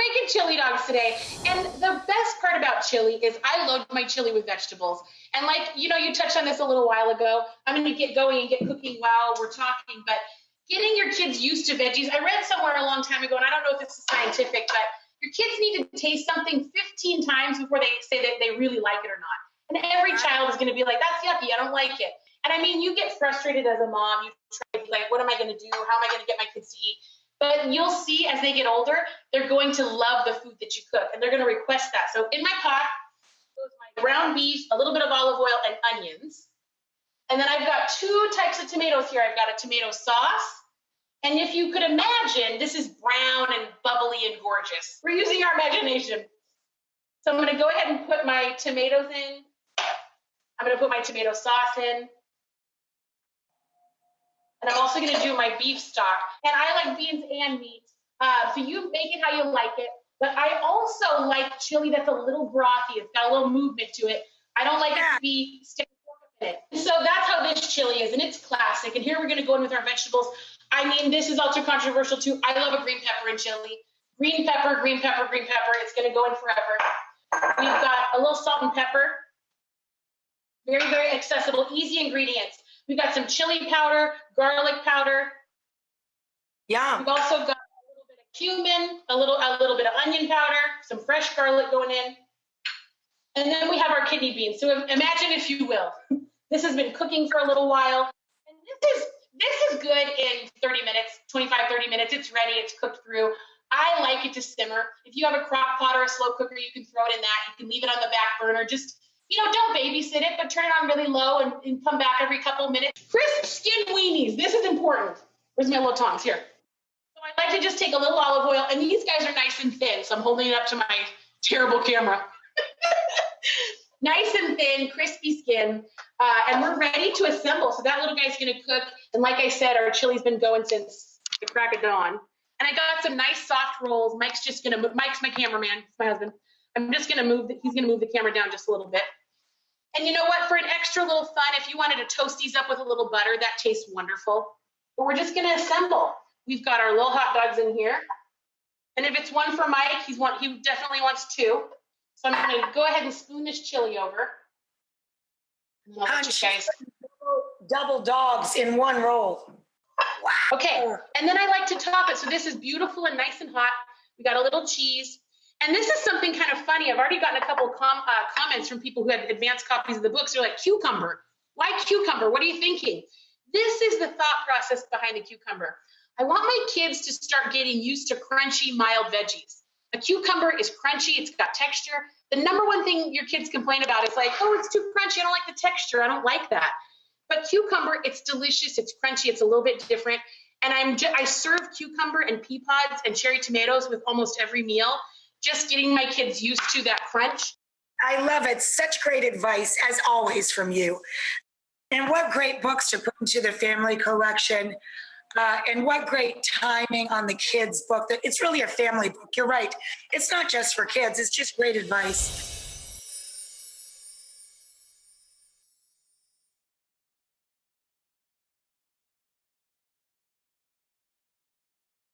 making chili dogs today. And the best part about chili is I load my chili with vegetables. And like, you touched on this a little while ago. I'm going to get going and get cooking while we're talking, but getting your kids used to veggies. I read somewhere a long time ago, and I don't know if this is scientific, but your kids need to taste something 15 times before they say that they really like it or not. And every child is going to be like, that's yucky, I don't like it. And I mean, you get frustrated as a mom. You try to be like, what am I going to do? How am I going to get my kids to eat? But you'll see as they get older, they're going to love the food that you cook, and they're going to request that. So in my pot goes my ground beef, a little bit of olive oil, and onions. And then I've got 2 types of tomatoes here. I've got a tomato sauce. And if you could imagine, this is brown and bubbly and gorgeous. We're using our imagination. So I'm going to go ahead and put my tomatoes in. I'm going to put my tomato sauce in. And I'm also going to do my beef stock. And I like beans and meat. So you make it how you like it. But I also like chili that's a little brothy. It's got a little movement to it. I don't like it to be stick in it. So that's how this chili is. And it's classic. And here we're going to go in with our vegetables. I mean, this is also controversial too. I love a green pepper in chili. Green pepper, green pepper, green pepper. It's going to go in forever. We've got a little salt and pepper. Very, very accessible, easy ingredients. We've got some chili powder, garlic powder. Yeah. We've also got a little bit of cumin, a little bit of onion powder, some fresh garlic going in. And then we have our kidney beans. So imagine, if you will, this has been cooking for a little while. And this is good in 30 minutes, 25, 30 minutes. It's ready. It's cooked through. I like it to simmer. If you have a crock pot or a slow cooker, you can throw it in that. You can leave it on the back burner. Just, don't babysit it, but turn it on really low and come back every couple of minutes. Crisp skin weenies. This is important. Where's my little tongs? Here. So I like to just take a little olive oil, and these guys are nice and thin, so I'm holding it up to my terrible camera. Nice and thin, crispy skin, and we're ready to assemble. So that little guy's going to cook, and like I said, our chili's been going since the crack of dawn. And I got some nice soft rolls. Mike's my cameraman. It's my husband. I'm just going to he's going to move the camera down just a little bit. And you know what? For an extra little fun, if you wanted to toast these up with a little butter, that tastes wonderful. But we're just going to assemble. We've got our little hot dogs in here. And if it's one for Mike, he definitely wants 2. So I'm going to go ahead and spoon this chili over. And I'll let you guys. Double dogs in one roll. Wow. Okay, and then I like to top it. So this is beautiful and nice and hot. We got a little cheese. And this is something kind of funny. I've already gotten a couple comments from people who had advanced copies of the books. They're like, cucumber. Why cucumber? What are you thinking? This is the thought process behind the cucumber. I want my kids to start getting used to crunchy, mild veggies. A cucumber is crunchy. It's got texture. The number one thing your kids complain about is like, oh, it's too crunchy. I don't like the texture. I don't like that. But cucumber, it's delicious. It's crunchy. It's a little bit different. And I serve cucumber and pea pods and cherry tomatoes with almost every meal, just getting my kids used to that crunch. I love it. Such great advice, as always, from you. And what great books to put into the family collection. And what great timing on the kids' book. It's really a family book. You're right. It's not just for kids. It's just great advice.